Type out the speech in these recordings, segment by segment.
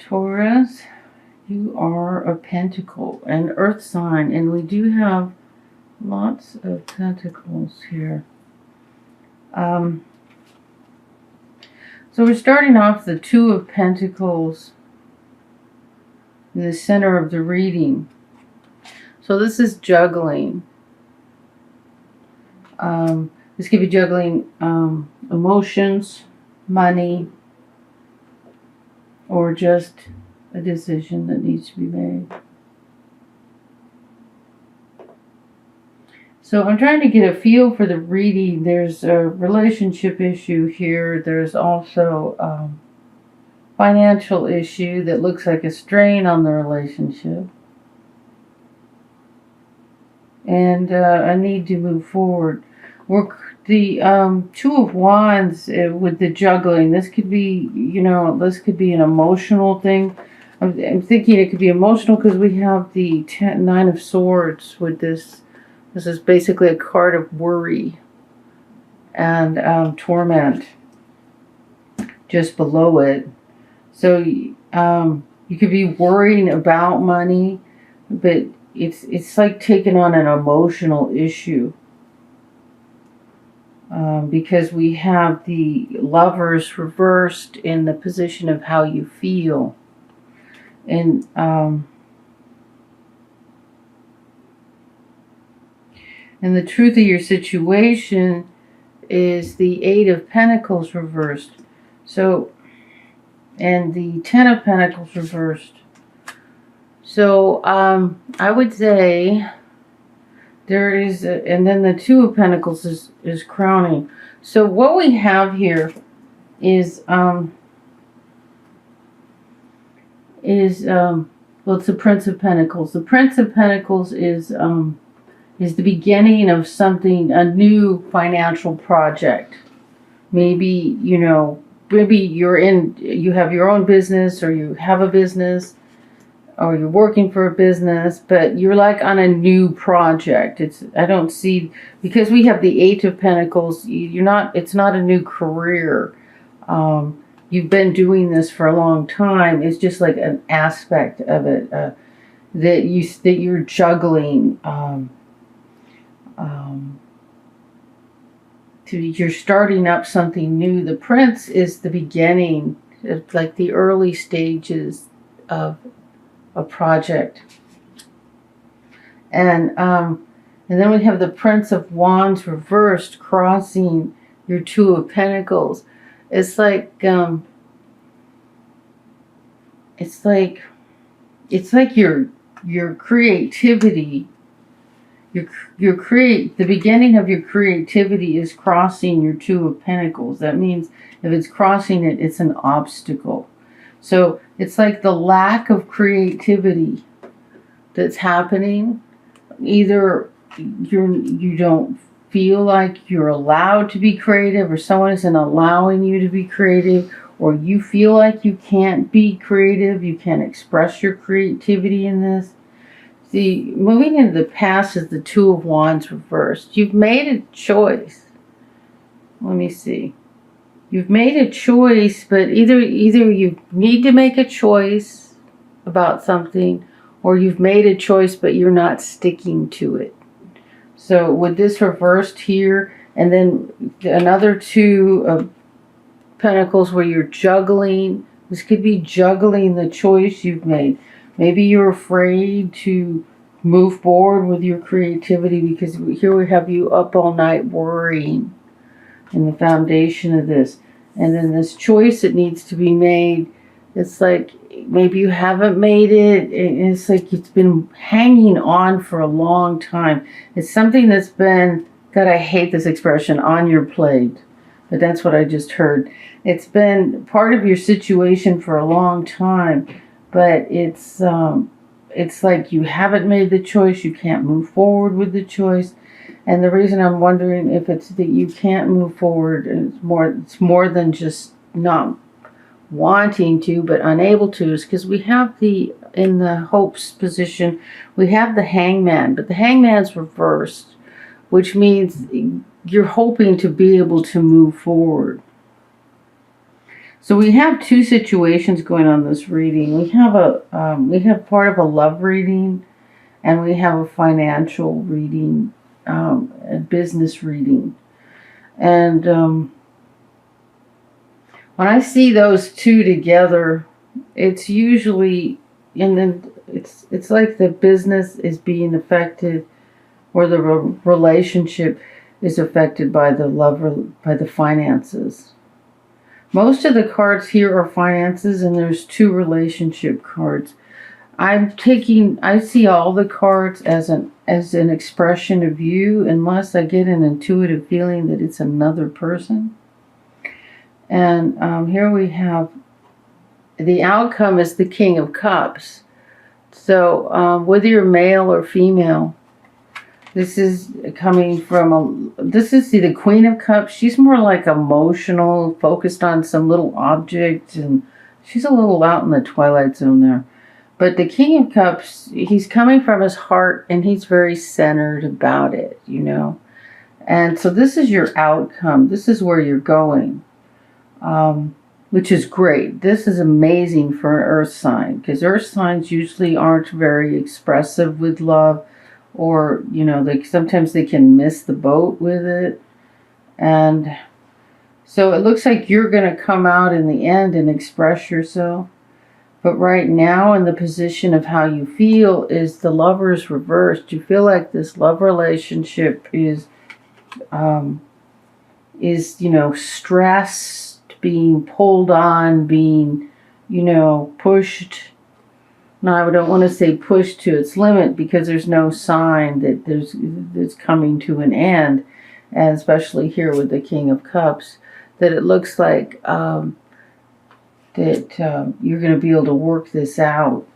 Taurus, you are a pentacle, an earth sign, and we do have lots of pentacles here. So we're starting off the Two of Pentacles in the center of the reading. So this is juggling. This could be juggling emotions, money, or just a decision that needs to be made. So I'm trying to get a feel for the reading. There's a relationship issue here. There's also a financial issue that looks like a strain on the relationship. And a need to move forward. The Two of Wands with the juggling. This could be, this could be an emotional thing. I'm thinking it could be emotional because we have the Nine of Swords with this. This is basically a card of worry and torment just below it. So you could be worrying about money, but it's like taking on an emotional issue. Because we have the Lovers reversed in the position of how you feel. And the truth of your situation is the Eight of Pentacles reversed. So, and the Ten of Pentacles reversed. So, I would say there is, and then the Two of Pentacles is crowning. So what we have here is well, it's the Prince of Pentacles. The Prince of Pentacles is the beginning of something, a new financial project. Maybe, maybe you have your own business, or you have a business, or you're working for a business, but you're like on a new project. I don't see, because we have the Eight of Pentacles, it's not a new career. You've been doing this for a long time. It's just like an aspect of it that you're juggling. You're starting up something new. The Prince is the beginning, like the early stages of a project. And then we have the Prince of Wands reversed crossing your Two of Pentacles. It's like your creativity. The beginning of your creativity is crossing your Two of Pentacles. That means if it's crossing it, it's an obstacle. So it's like the lack of creativity that's happening. Either you don't feel like you're allowed to be creative, or someone isn't allowing you to be creative, or you feel like you can't be creative, you can't express your creativity in this. Moving into the past is the Two of Wands reversed. You've made a choice. Let me see. You've made a choice, but either you need to make a choice about something, or you've made a choice but you're not sticking to it. So with this reversed here, and then another Two of Pentacles where you're juggling. This could be juggling the choice you've made. Maybe you're afraid to move forward with your creativity because here we have you up all night worrying in the foundation of this. And then this choice that needs to be made, it's like maybe you haven't made it. It's like it's been hanging on for a long time. It's something that's been, God, I hate this expression, on your plate. But that's what I just heard. It's been part of your situation for a long time. But it's like you haven't made the choice. You can't move forward with the choice. And the reason I'm wondering if it's that you can't move forward, it's more than just not wanting to, but unable to, is because we have in the hopes position, we have the Hangman, but the Hangman's reversed, which means you're hoping to be able to move forward. So we have two situations going on this reading. We have part of a love reading, and we have a financial reading, a business reading. And when I see those two together, it's usually it's like the business is being affected, or the relationship is affected by by the finances. Most of the cards here are finances, and there's two relationship cards. I see all the cards as an expression of you, unless I get an intuitive feeling that it's another person. And here we have the outcome is the King of Cups. So whether you're male or female, this is coming from this is the Queen of Cups. She's more like emotional, focused on some little object, and she's a little out in the twilight zone there. But the King of Cups, he's coming from his heart, and he's very centered about it, And so this is your outcome. This is where you're going, which is great. This is amazing for an earth sign, because earth signs usually aren't very expressive with love, or, sometimes they can miss the boat with it. And so it looks like you're going to come out in the end and express yourself. But right now, in the position of how you feel, is the Lover's reversed. You feel like this love relationship is stressed, being pulled on, being, pushed. Now, I don't want to say pushed to its limit, because there's no sign that it's coming to an end, and especially here with the King of Cups, that it looks like that you're going to be able to work this out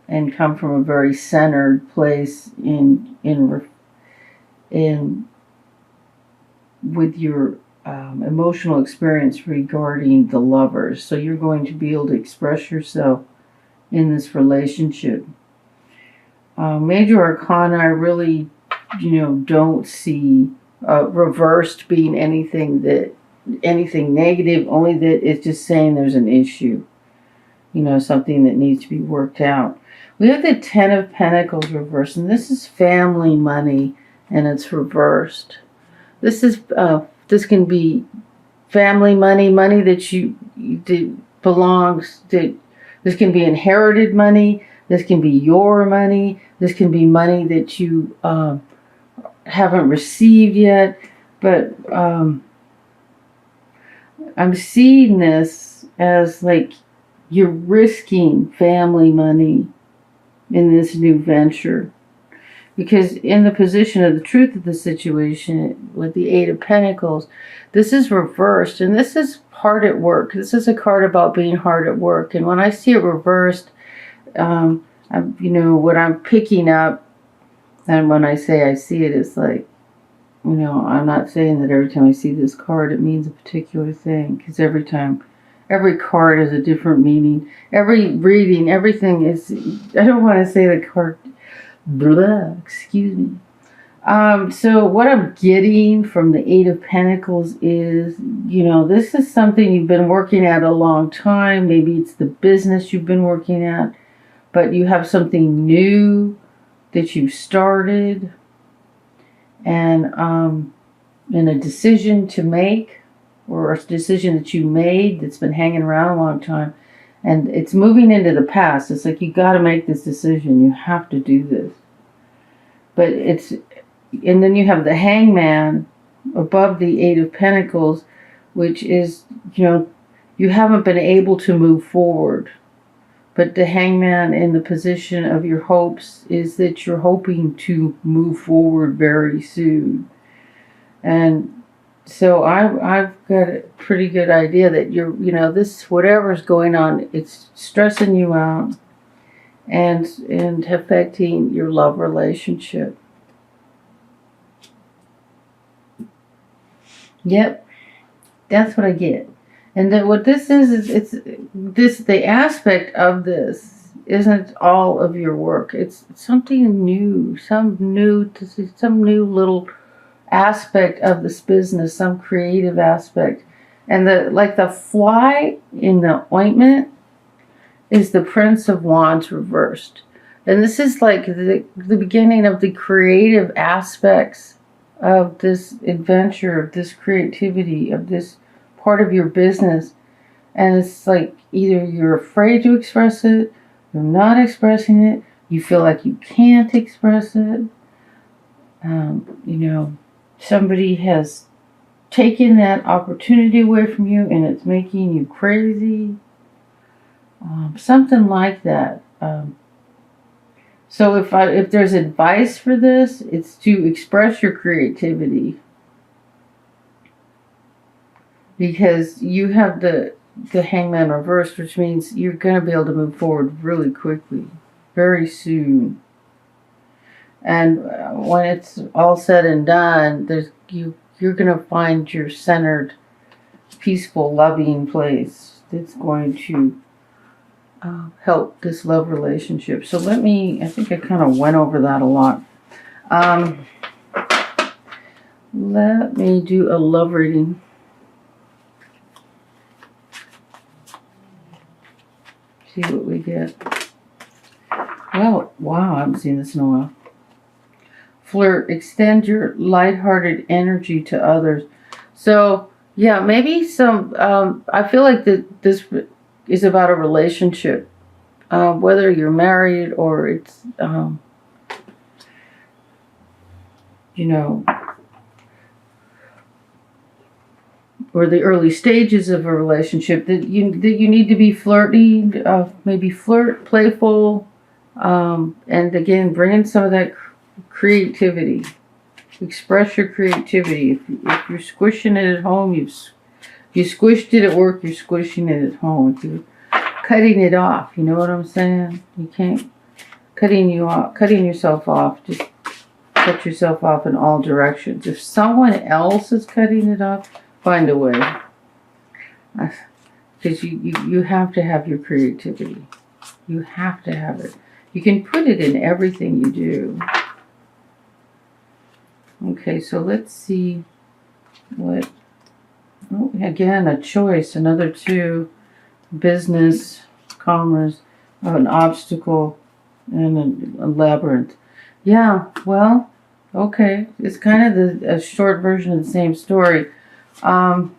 and come from a very centered place with your emotional experience regarding the Lovers. So you're going to be able to express yourself in this relationship. Major Arcana, I really, don't see reversed being anything negative, only that it's just saying there's an issue, something that needs to be worked out. We have the Ten of Pentacles reversed, and this is family money, and it's reversed. This can be family money that belongs to. This can be inherited money. This can be your money. This can be money that you haven't received yet. But I'm seeing this as like you're risking family money in this new venture. Because in the position of the truth of the situation, with the Eight of Pentacles, this is reversed, and this is hard at work. This is a card about being hard at work. And when I see it reversed, what I'm picking up, and when I say I see it, it's like, I'm not saying that every time I see this card, it means a particular thing. Because every card has a different meaning. Every reading, everything is, I don't want to say the card, blah, excuse me. So what I'm getting from the Eight of Pentacles is, this is something you've been working at a long time. Maybe it's the business you've been working at, but you have something new that you've started, and a decision to make, or a decision that you made that's been hanging around a long time, and it's moving into the past. It's like, you got to make this decision. You have to do this. But and then you have the Hangman above the Eight of Pentacles, which is, you haven't been able to move forward. But the Hangman in the position of your hopes is that you're hoping to move forward very soon. And so I've got a pretty good idea that this, whatever's going on, it's stressing you out and affecting your love relationship. Yep, that's what I get. And then what this is the aspect of this isn't all of your work. It's something new, some new little aspect of this business, some creative aspect. And the fly in the ointment is the Prince of Wands reversed. And this is like the beginning of the creative aspects of this adventure, of this creativity, of this part of your business. And it's like either you're afraid to express it, you're not expressing it, you feel like you can't express it. Somebody has taken that opportunity away from you and it's making you crazy. Something like that. So if there's advice for this, it's to express your creativity, because you have the Hangman reversed, which means you're going to be able to move forward really quickly, very soon. And when it's all said and done, you're going to find your centered, peaceful, loving place that's going to help this love relationship. So I think I kind of went over that a lot. Let me do a love reading. See what we get. Well, wow, I haven't seen this in a while. Flirt, extend your lighthearted energy to others. So, yeah, maybe I feel like this is about a relationship, whether you're married or it's, or the early stages of a relationship, that you need to be flirty, maybe flirt, playful, and again, bring in some of that creativity. Express your creativity. If you're squishing it at home, you squished it at work, you're squishing it at home. If you're cutting it off, you know what I'm saying? You can't cutting yourself off. Just cut yourself off in all directions. If someone else is cutting it off, find a way. Because you have to have your creativity. You have to have it. You can put it in everything you do. Okay, so let's see what... Oh, again, a choice, another 2, business, commerce, an obstacle, and a labyrinth. Yeah, well, okay. It's kind of a short version of the same story. So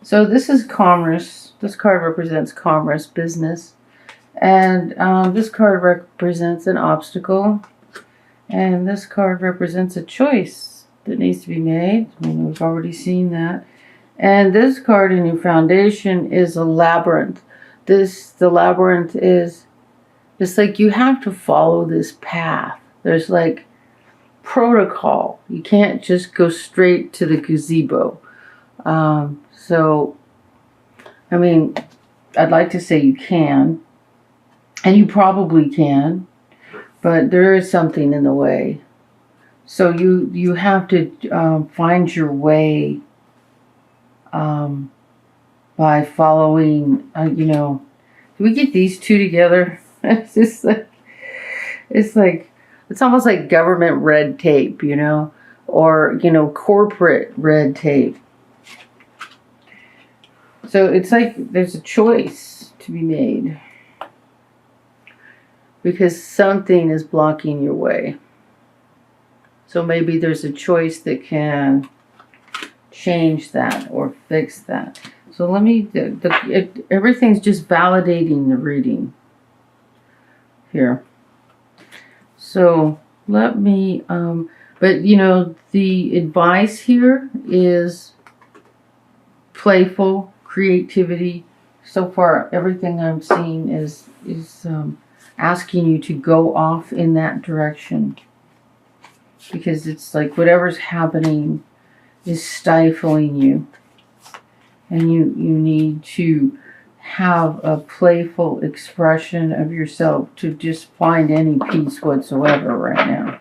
this is commerce. This card represents commerce, business. And this card represents an obstacle. And this card represents a choice that needs to be made. I mean, we've already seen that. And this card in your foundation is a labyrinth. The labyrinth is, it's like you have to follow this path. There's like protocol. You can't just go straight to the gazebo. So, I mean, I'd like to say you can, and you probably can, but there is something in the way. So you have to find your way by following, do we get these two together? It's just like, it's almost like government red tape, or, corporate red tape. So it's like there's a choice to be made because something is blocking your way. So maybe there's a choice that can change that or fix that. So let me, everything's just validating the reading here. So let me, but the advice here is playful creativity. So far, everything I'm seeing is asking you to go off in that direction, because it's like whatever's happening is stifling you, and you need to have a playful expression of yourself to just find any peace whatsoever right now.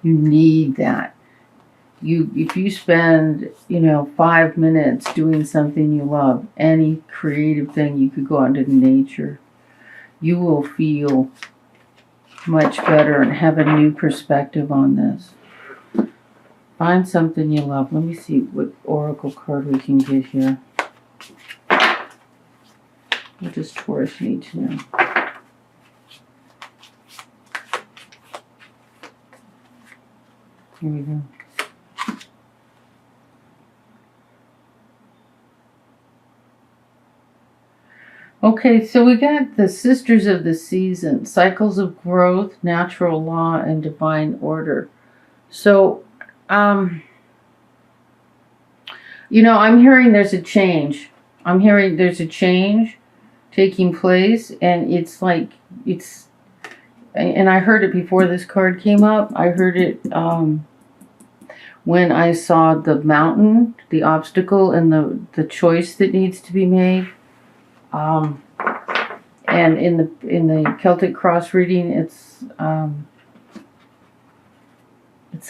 You need that. If you spend 5 minutes doing something you love, any creative thing, you could go out into nature, you will feel much better and have a new perspective on this. Find something you love. Let me see what oracle card we can get here. What does Taurus need to know? Here we go. Okay, so we got the Sisters of the Season, cycles of growth, natural law, and divine order. So, you know, I'm hearing there's a change. I'm hearing there's a change taking place, and it's like, and I heard it before this card came up. I heard it when I saw the mountain, the obstacle, and the choice that needs to be made. And in the Celtic cross reading, it's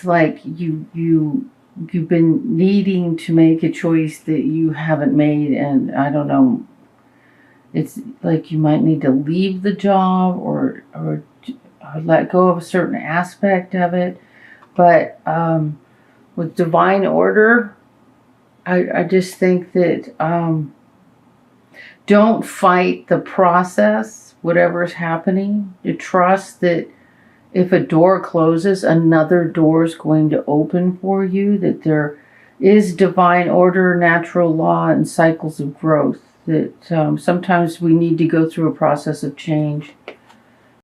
like you've been needing to make a choice that you haven't made, and I don't know. It's like you might need to leave the job or let go of a certain aspect of it, but with divine order, I just think that. Don't fight the process, whatever is happening. You trust that if a door closes, another door is going to open for you, that there is divine order, natural law, and cycles of growth, that sometimes we need to go through a process of change.